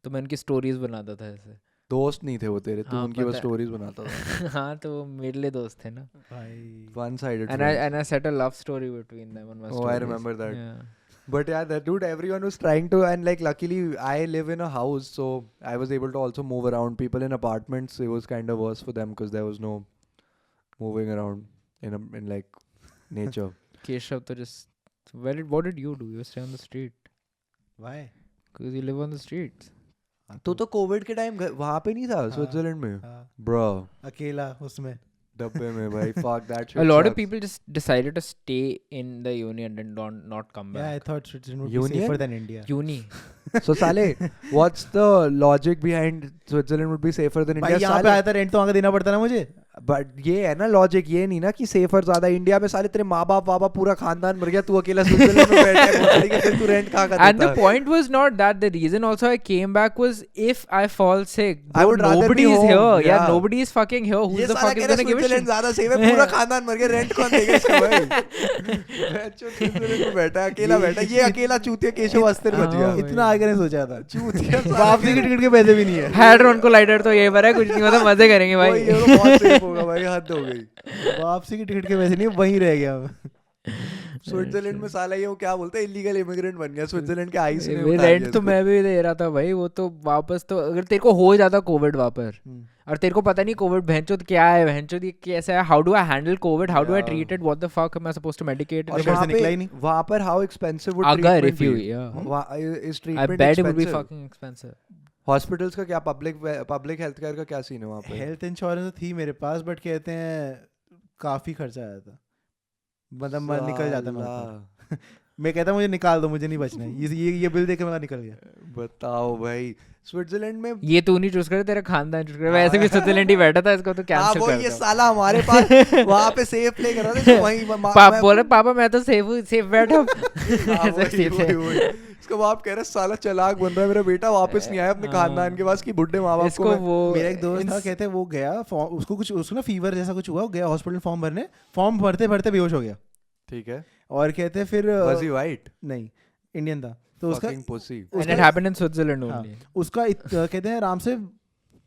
तो मैं उनकी स्टोरीज बनाता था ऐसे. दोस्त नहीं थे वो तेरे, तू हाँ, उनकी वो पता है. स्टोरीज बनाता था. हाँ तो वो मेरे लिए दोस्त थे ना. भाई One sided. And I set a love story between them on my Oh, I stories. remember that. Yeah. But yeah, that dude, everyone was trying to, and like luckily I live in a house, so I was able to also move around. People in apartments, it was kind of worse for them because there was no moving around in like nature. Keshav तो just what did you do? You stay on the street Why? because you live on the streets. तो Covid के time वहाँ पे नहीं था Switzerland में. हाँ, Bro, अकेला उसमें डब्बे में भाई. Fuck that shit. A lot of sucks. people just decided to stay in the uni and then not come Yeah, I back. thought Switzerland would Union? be safer than India. Uni. So साले, what's the logic behind Switzerland would be safer than भाई India? यहाँ पे साले, आया था rent तो वहाँ का देना पड़ता ना मुझे. बट ये है ना लॉजिक, ये नहीं ना कि सेफर ज्यादा. इंडिया में साले तेरे माँ बाप वाबा पूरा खानदान मर गया, तू अकेला स्विट्जरलैंड में बैठा है बोतली के, फिर तू रेंट कहाँ का And the देता? point was not that. The reason also I came back was if I fall sick, I bro, would rather nobody be is home, here. Yeah, yeah. nobody is fucking here. ये Who the साला fuck कह is रहा है gonna give a Switzerland shit? ज्यादा safe है, पूरा खानदान मर गया, रेंट कौन देगा इसका भाई? बच्चों स्विट्जरलैंड में बैठा है, अकेला बैठा है, ये अकेला चूतिया केशव अस्त्र बच गया. हाँ, इतना आगे नहीं सोचा था. चूतिया वापसी की टिकट के पैसे भी नहीं है. Hadron Collider तो ये पर है, कुछ नहीं होता, मजे करेंगे भाई, भाई. ये तो बहुत सेफ होगा भाई, हद हो गई. वापसी की टिकट के पैसे नहीं, वहीं रह गया. स्विट्जरलैंड में साला ये वो क्या बोलते हैं, इलीगल इमिग्रेंट बन गया, स्विट्जरलैंड के आईसी ने उतार रेंट दिया तो इसको. मैं भी दे रहा था भाई. वो तो वापस तो अगर तेरे को हो जाता कोविड वापस और तेरे को पता नहीं कोविड भैंचोद क्या है, भैंचोद ये कैसा है, how do I handle covid, how do I Yeah. Treat it, what the fuck am I supposed to medicate और घर से वहाँ निकला ही पे नहीं. वहाँ पर हाउ एक्सपेंसिव वुड अगर treatment if you be? yeah is I treatment bet it would be expensive? fucking expensive. Hospitals का क्या, पब्लिक हेल्थ केयर का क्या सीन है वहाँ पे? हेल्थ इंश्योरेंस थी मेरे पास, बट कहते हैं काफी खर्चा आया था. मतलब मैं निकल जाता मैं साला, ऊपर. मैं कहता मुझे निकाल दो, मुझे नहीं बचना है. ये बिल देख के मैं निकल गया. बताओ भाई, स्विट्जरलैंड में ये तू नहीं चूज करे, तेरा खानदान चूज करे. वैसे भी स्विट्जरलैंड ही बैठा था, इसको तो हाँ कैंसिल वो कर ये दो. साला हमारे पास वहाँ पे सेफ प्ले कर रहा था, तो वहीं पापा बोले पापा मैं तो सेफ बैठा हूँ. हाँ, वही. इसका बाप कह रहा है साला चालाक बन रहा है मेरा बेटा, वापस नहीं आया अपने खानदान के पास कि बुढ़े माँ बाप इसको को वो मेरा एक दोस्त था, कहते हैं वो गया उसको ना फीवर जैसा कुछ हुआ, गया हॉस्पिटल फॉर्म भरने, फॉर्म भरते भरते बेहोश हो गया. ठीक है. और कहते हैं फिर Was he white? नहीं, इंडियन था. तो उसका Fucking pussy. and it happened in Switzerland हाँ, only. उसका कहते हैं आराम से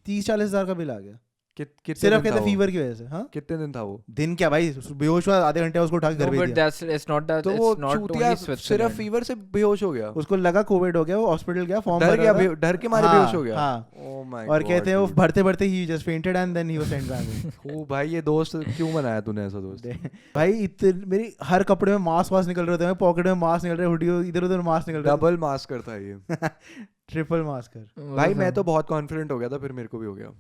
30-40 हज़ार का बिल आ गया, कितने सिर्फ दिन कहते था हैं वो? फीवर की वजह से. हाँ, कितने दिन था वो? दिन क्या भाई, बेहोश हुआ, आधे घंटे उसको उठा के घर No, भेज but दिया. it's not that. तो वो It's not चूतिया only सिर्फ Switzerland. फीवर से बेहोश हो गया, उसको लगा कोविड हो गया, वो हॉस्पिटल गया, फॉर्म डर भरा गया, था. डर के मारे हाँ, बेहोश हो गया. हाँ. Oh my और God, कहते हैं वो dude. भरते भरते ही just fainted and then he was sent back. ओ भाई, ये दोस्त क्यों बनाया तूने ऐसा दोस्त? भाई मेरी हर कपड़े में मास्क निकल रहे थे, पॉकेट में मास्क निकल रहे, हुडी इधर उधर मास्क निकल रहे. डबल मास्क करता है ये. ट्रिपल मास्क कर. भाई मैं तो बहुत कॉन्फिडेंट हो गया था, फिर मेरे को भी हो गया.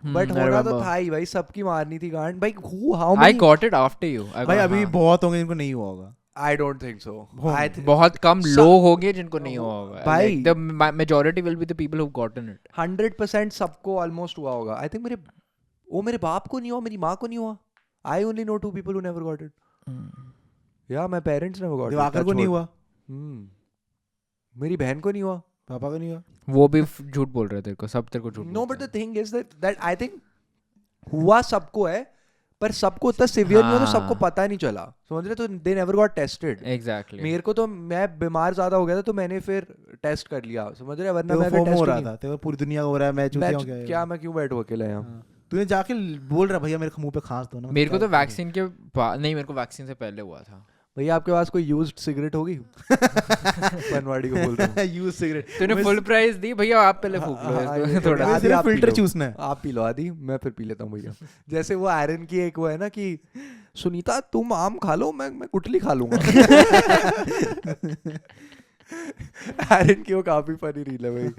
बट I होना तो remember. था ही भाई, सबकी मारनी थी गांड भाई. How I many? got it after you. भाई अभी बहुत होंगे जिनको नहीं हुआ होगा. I don't think so. बहुत कम लोग होंगे जिनको नहीं हुआ होगा. भाई. Like, the majority will be the people who've gotten it. 100% सबको ऑलमोस्ट हुआ होगा. आई थिंक मेरे बाप को नहीं हुआ, मेरी माँ को नहीं हुआ. I only know 2 people who never got it. या my parents never got it. Diwakar को नहीं हुआ, मेरी बहन को नहीं हुआ. पापा को नहीं हुआ. वो भी झूठ बोल रहे थे, तेरे को सब तेरे को झूठ नो बोलते but the thing is that I think हुआ सबको है, पर सबको इतना सिवियर नहीं हुआ, तो सबको हाँ. पता नहीं चला. समझ रहे? तो दे नेवर गॉट टेस्टेड. हैं. Exactly. मेरे को तो, मैं बीमार ज्यादा हो गया था तो मैंने फिर टेस्ट कर लिया. समझ रहे? वरना मैं फोमो हो टेस्ट रहा था, तेरे को पूरी दुनिया का हो रहा है, मैं चूतिया हो गया. क्या मैं क्यों बैठूं अकेला यहाँ? हाँ. तूने जाके बोल रहा भैया मेरे मुंह पे खांस दो ना. मेरे को तो वैक्सीन के नहीं, मेरे को वैक्सीन से पहले हुआ था. भैया आपके पास कोई यूज्ड सिगरेट होगी? पनवाड़ी को बोल रहा हूँ. Use cigarette. तूने फुल प्राइस दी भैया, आप पहले फूक लो हाँ, इसको ये थोड़ा. आधी सिर्फ आप पी फिल्टर लो. चूसना है. आप पी लो आदि, मैं फिर पी लेता हूँ भैया. जैसे वो आयरन की एक वो है ना कि सुनीता तुम आम खा लो, मैं गुठली खा लूंगा. आयरन की वो काफी फनी रील है भाई.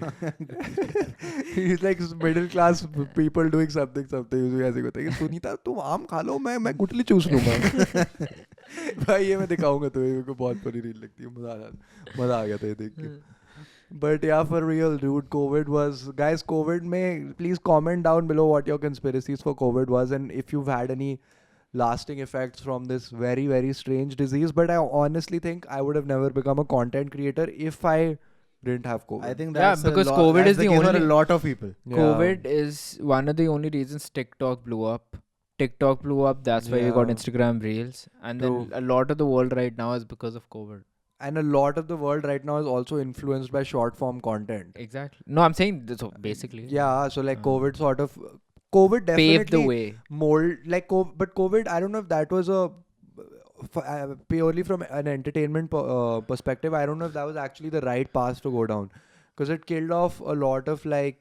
He's like middle class people doing something ऐसे होता है कि सुनीता तुम आम खा लो, मैं गुठली चूस लूंगा. भाई ये मैं दिखाऊंगा तो मेरे को बहुत फनी रील लगती है. मजा आ गया था ये देख के. But yeah, for real, dude, COVID was... Guys, COVID में, please comment down below what your conspiracies for COVID was and if you've had any lasting effects from this very, very strange disease. But I honestly think I would have never become a content creator if I didn't have COVID. I think Yeah, that's because COVID that's is the case for only- a lot of people. Yeah. COVID is one of the only reasons TikTok blew up. TikTok blew up, that's why you got Yeah. Instagram Reels. And then True. a lot of the world right now is because of COVID. And a lot of the world right now is also influenced by short form content. Exactly. No, I'm saying so basically. Yeah, so like COVID sort of... COVID definitely... Paved the way. mold like but COVID, I don't know if that was a purely from an entertainment perspective, I don't know if that was actually the right path to go down, because it killed off a lot of like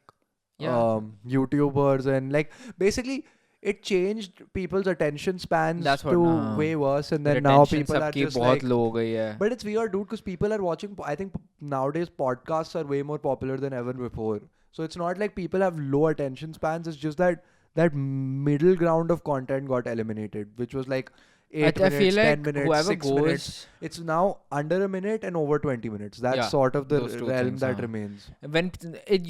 Yeah. YouTubers and like basically it changed people's attention spans That's what, to way worse, and then now Retention people are सबकी just बहुत like, low हो गई है. but it's weird dude because people are watching, I think nowadays podcasts are way more popular than ever before. So it's not like people have low attention spans, it's just that that middle ground of content got eliminated, which was like 8 I feel minutes, 10 like minutes, whoever 6 minutes. goes It's now under a minute and over 20 minutes. That's Yeah, sort of the those two realm things, that huh. remains. when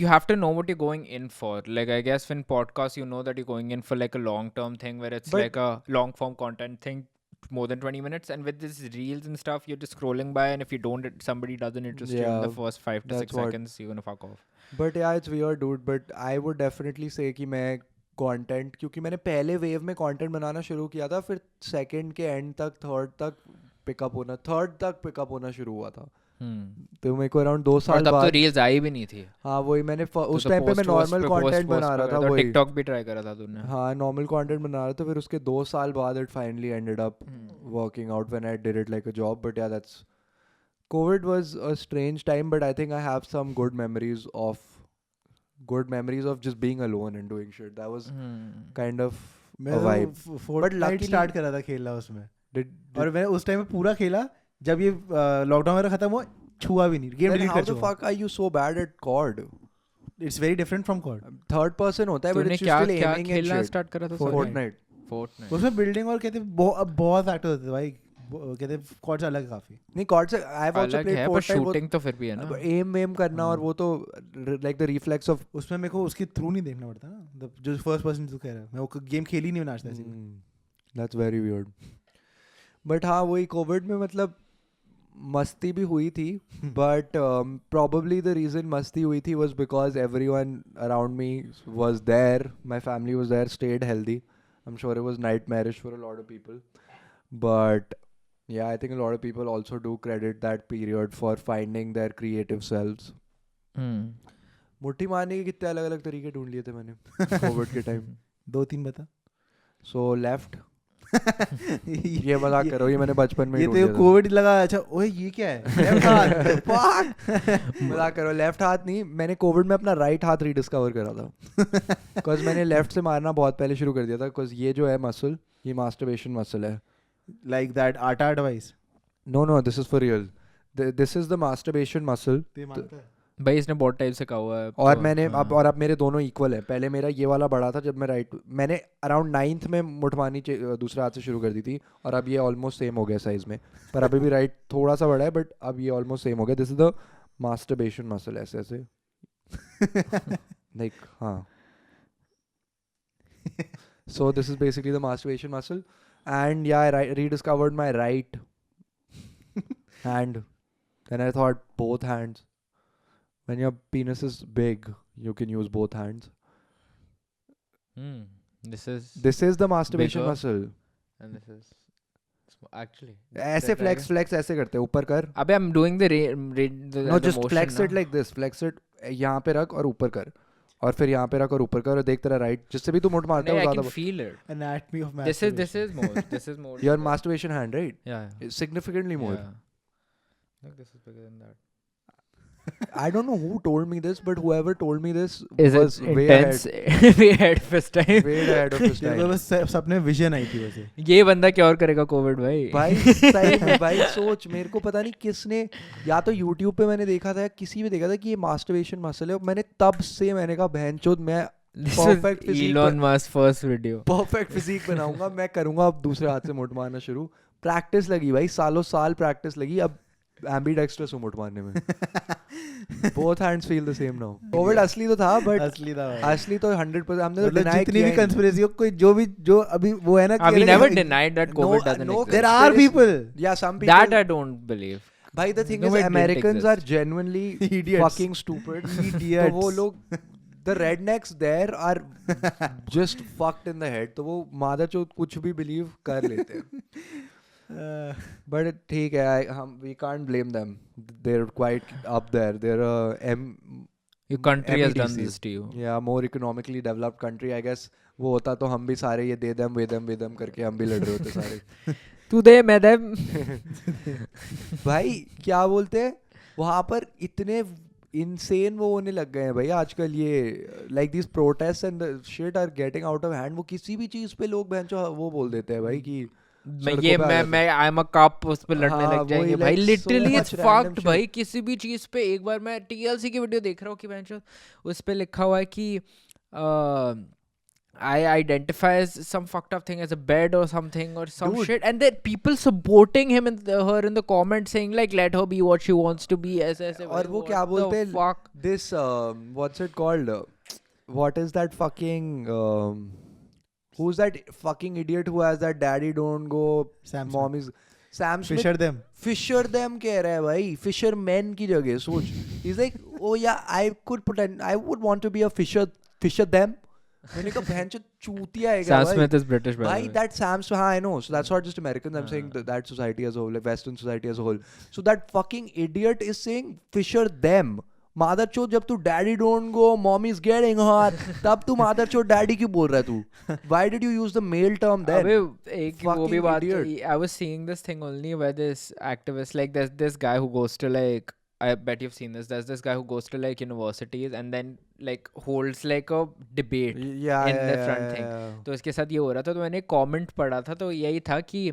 you have to know what you're going in for. Like I guess when podcasts, you know that you're going in for like a long term thing where it's But- like a long form content thing, more than 20 minutes. And with this reels and stuff, you're just scrolling by, and if you don't, somebody doesn't interest you in the Yeah, first 5 to 6 that's what- seconds, you're gonna fuck off. But yeah, it's weird, dude. But I would definitely say कि मैं content, क्योंकि मैंने पहले wave में content बनाना शुरू किया था, फिर सेकंड के एंड तक, थर्ड तक पिकअप होना शुरू हुआ था. तो मेरे को अराउंड 2 और साल तब तो बाद, रील्स आई भी नहीं थी. हाँ वही मैंने उस तो टाइम पे मैं post नॉर्मल पे post कंटेंट बना रहा था. तो वही टिकटॉक भी ट्राई करा था तूने. हाँ, नॉर्मल कंटेंट बना रहा था. फिर उसके 2 साल बाद it finally ended up working out when I did it like a job. But yeah, that's COVID was a strange time, but I think I have some good memories of just being alone and doing shit. That was kind of मैं a vibe. तो Fortnite luckily- start करा था खेलना उसमें, Did और मैंने उस time में पूरा खेला. जब ये लॉकडाउन वगैरह खत्म हुआ, छुआ भी नहीं, गेम then डिलीट how कर the चुका. fuck are you so bad at COD? It's very different from COD. Third person होता है, but तूने it's you क्या still क्या aiming and खेलना shit. स्टार्ट करा था? Fortnite. उसमें बिल्डिंग और कहते बहुत फैक्टर होते थे भाई. कहते कॉड से अलग है काफी. नहीं, COD से I've also अलग played है, पर Fortnite. शूटिंग तो फिर भी है ना. एम वेम करना और वो तो like the reflex of उसमें मेरे को उसकी थ्रू नहीं देखना पड़ता ना, जो फर्स्ट पर्सन तू कह रहा है. मैं वो गेम खेल ही नहीं नाचता ऐसे. That's very weird. But हाँ, वही कोविड में मतलब मस्ती भी हुई थी. But probably the reason मस्ती हुई थी was because everyone around me was there. My family was there, stayed healthy. I'm sure it was nightmarish for a lot of people. But yeah, I think a lot of people also do credit that period for finding their creative selves. मुट्ठी मारने के कितने अलग अलग तरीके ढूंढ लिए थे मैंने कोविड के टाइम. 2-3 बता. So left. ये मजाक करो, ये मैंने बचपन में ही ये ढूंढ तो लिया था. कोविड लगा. अच्छा ओए ये क्या है? Left हाथ. Fuck. मजाक करो, लेफ्ट हाथ नहीं. मैंने कोविड में अपना राइट हाथ रीडिस्कवर करा था. बिकॉज मैंने लेफ्ट से मारना बहुत पहले शुरू कर दिया था. बिकॉज ये जो है मसल, ये मास्टरबेशन मसल है. Like that आटा advice. No, this is for real. This is the masturbation muscle. ते मानता है. भाई इसने बहुत टाइप से कहा हुआ है. और तो, मैंने हाँ. अब मेरे दोनों इक्वल है. पहले मेरा ये वाला बड़ा था जब मैं राइट, मैंने अराउंड 9th में मुठमानी दूसरे हाथ से शुरू कर दी थी, और अब ये ऑलमोस्ट सेम हो गया साइज में. पर अभी भी राइट थोड़ा सा बड़ा है, बट अब ये ऑलमोस्ट सेम हो गया. This is the masturbation muscle. ऐसे ऐसे लाइक हाँ. So this is basically the masturbation muscle. And yeah, I rediscovered my right hand. Then I thought both hands. When your penis is big, you can use both hands. This is the masturbation bigger. muscle. And this is actually. ऐसे flex ऐसे करते हैं, ऊपर कर. अबे I'm doing the No, just motion flex it ना. like this. Flex it यहाँ पे रख और ऊपर कर. और फिर यहाँ पे रख और ऊपर कर, और देख तेरा राइट जिससे भी तू मुठ मारता है नहीं, वो I can ज़्यादा. feel it. Anatomy of This masturbation. is more. Your masturbation hand, right? Yeah. It's significantly more. Yeah. I think this is bigger than that. I don't know who told me this, but whoever told me this Is was it way intense? ahead. Way ahead of his time. Way ahead of his तेरे को time. बस सपने vision आई थी वैसे. ये बंदा क्या और करेगा कोविड भाई. भाई सही में भाई सोच, मेरे को पता नहीं किसने, या तो YouTube पे मैंने देखा था या किसी भी देखा था कि ये मास्टरबेशन मसल है. मैंने तब से मैंने कहा बहनचोद मैं This perfect is physique Elon Musk's first video. Perfect physique बनाऊंगा. मैं करूंगा अब दूसरे हाथ से मुठ मारना शुरू. प्रैक्टिस लगी भाई, सालों साल प्रैक्टिस लगी. अब एम्बीडेक्स्ट्रस हूं मुठ मारने में. Both hands feel the same now. Covid असली तो था, बट असली था भाई. असली तो 100% हमने तो मतलब डिनाई जितनी भी कंस्पिरेसी हो, कोई जो अभी वो है ना. We never denied that COVID doesn't exist. There are people. Yeah, some people. That I don't believe. भाई the thing No, is it didn't Americans are exist. genuinely Idiots. fucking stupid. तो Idiots. वो लोग the rednecks there are just fucked in the head. तो वो मादाचोद कुछ भी believe कर लेते हैं. But ठीक है, हम we can't blame them. They're quite up there. They're Your country has done MEDC. this to you. Yeah, more economically developed country, I guess. वो होता तो हम भी सारे ये दे दम करके हम भी लड़ रहे होते सारे. तू दे मैं दे. भाई क्या बोलते हैं वहाँ पर इतने insane वो होने लग गए हैं भाई आजकल. ये like these protests and the shit are getting out of hand. वो किसी भी चीज पे लोग बहनचो वो बोल देते हैं भाई कि मैं आई एम अ कप उस पे लड़ने हाँ, लग जाएंगे वही, भाई. like, so literally much it's random fucked shit. भाई. किसी भी चीज पे एक बार मैं TLC की वीडियो देख रहा हूँ कि बेंचो उस पे लिखा हुआ है कि I identify as some fucked up thing as a bed or something or some Dude. shit, and then people supporting him and her in the comments saying like let her be what she wants to be. ऐसे और वो क्या बोलते हैं? fuck? This what's it called? What is that fucking who's that fucking idiot who has that daddy don't go Sam mom is Sam Smith? Fisher them. Fisher them कह रहा है भाई, fisher men की जगह सोच. He's like, oh yeah, I would want to be a fisher them. मैंने कहा बहन चो चूतिया है क्या Sam भाई? Smith is British, by the Bhai, way. that Sam Smith, I know. So that's not just Americans. I'm saying that society as a whole, like Western society as a whole. So that fucking idiot is saying Fisher them. Motherchode, जब तू daddy don't go, mommy's getting hot. तब तू motherchode daddy क्यों बोल रहा है तू? Why did you use the male term then? अबे एक वो भी Fucking बात idiot. I was seeing this thing only where this activist, like there's this guy who goes to like, I bet you've seen this, there's this guy who goes to like universities and then like holds like a debate Yeah, in yeah, the yeah, front yeah, thing. yeah. तो इसके साथ ये हो रहा था, तो मैंने comment पढ़ा था, तो यही था कि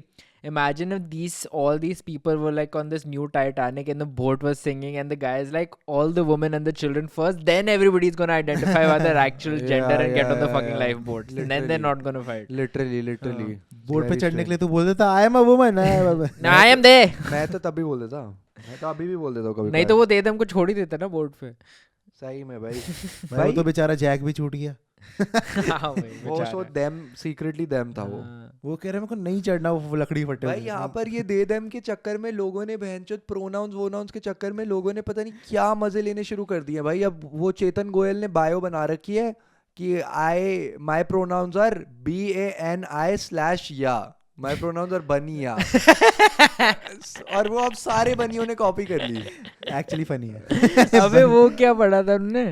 imagine if all these people were like on this new Titanic and the boat was singing and the guy is like all the women and the children first, then everybody's gonna identify by their actual gender and get on the fucking lifeboats, and then they're not gonna fight. Literally. Boat पे Very चढ़ने के लिए strange. तू बोल देता I am a woman. Now I am there. मैं तो तभी बोल देता. मैं तो अभी भी बोल देता हूँ कभी. नहीं तो वो दे दे हमको छोड़ ही देता ना बोर्ड पे. सही में भाई. वो तो बेचारा जैक भी छूट गया. हाँ भाई, वो बेचारा. so them secretly them था वो. हाँ. वो कह रहे मेरे को नहीं चढ़ना, वो लकड़ी फटे. भाई यहाँ पर ये दे देम के चक्कर में लोगों ने बहनचोद प्रोनाउंस के चक्कर में लोगों ने पता नहीं क्या मजे लेने शुरू कर दिए भाई. अब वो चेतन गोयल ने बायो बना रखी है कि माय प्रोनाउंस आर BANI/या. My pronouns are Baniya. और वो अब सारे बनियों ने कॉपी कर ली. एक्चुअली फनी है. अबे वो क्या पढ़ा था उनने,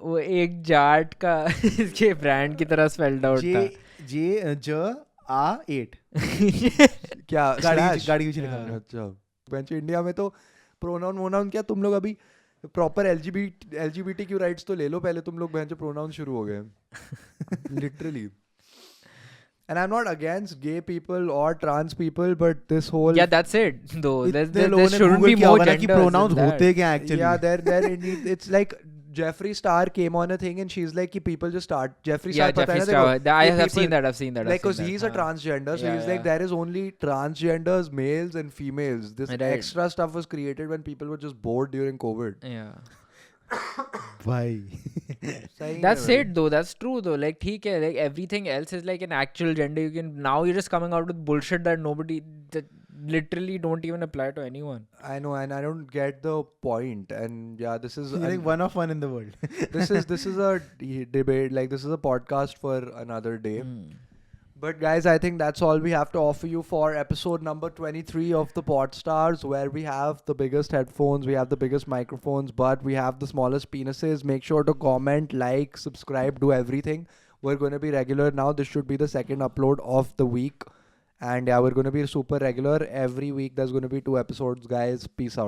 वो एक जाट का इसके ब्रांड की तरह स्पेल्ड आउट था. J8 क्या गाड़ी कुछ लिखा है. अच्छा बेंच इंडिया में तो प्रोनाउन क्या तुम लोग अभी प्रॉपर LGBTQ राइट्स तो ले लो पहले. तुम लोग बेंच प्रोनाउन शुरू हो गए literally. And I'm not against gay people or trans people, but this whole Yeah, that's it. Though इतने there लोगों ने shouldn't Google be किया more होगा ना कि genders pronouns in that. होते क्या actually. yeah, there indeed it's like Jeffree Star came on a thing and she's like कि people just start Jeffree Yeah, Star पता है Jeffree ना Star. देखो, I कि have seen people- that. I've seen that. like because he's a हाँ. transgender, so Yeah, he's like yeah. there is only transgenders, males and females. This Right. extra stuff was created when people were just bored during COVID. Yeah. भाई सही में That's भाई. it though. That's true though. Like ठीक है, like everything else is like an actual gender. You can now you're just coming out with bullshit that literally don't even apply to anyone. I know, and I don't get the point. And yeah, this is You're like one of one in the world. this is a debate. Like this is a podcast for another day. But guys, I think that's all we have to offer you for episode number 23 of the Podstars, where we have the biggest headphones, we have the biggest microphones, but we have the smallest penises. Make sure to comment, like, subscribe, do everything. We're going to be regular now. This should be the second upload of the week. And yeah, we're going to be super regular. Every week there's going to be 2 episodes, guys. Peace out.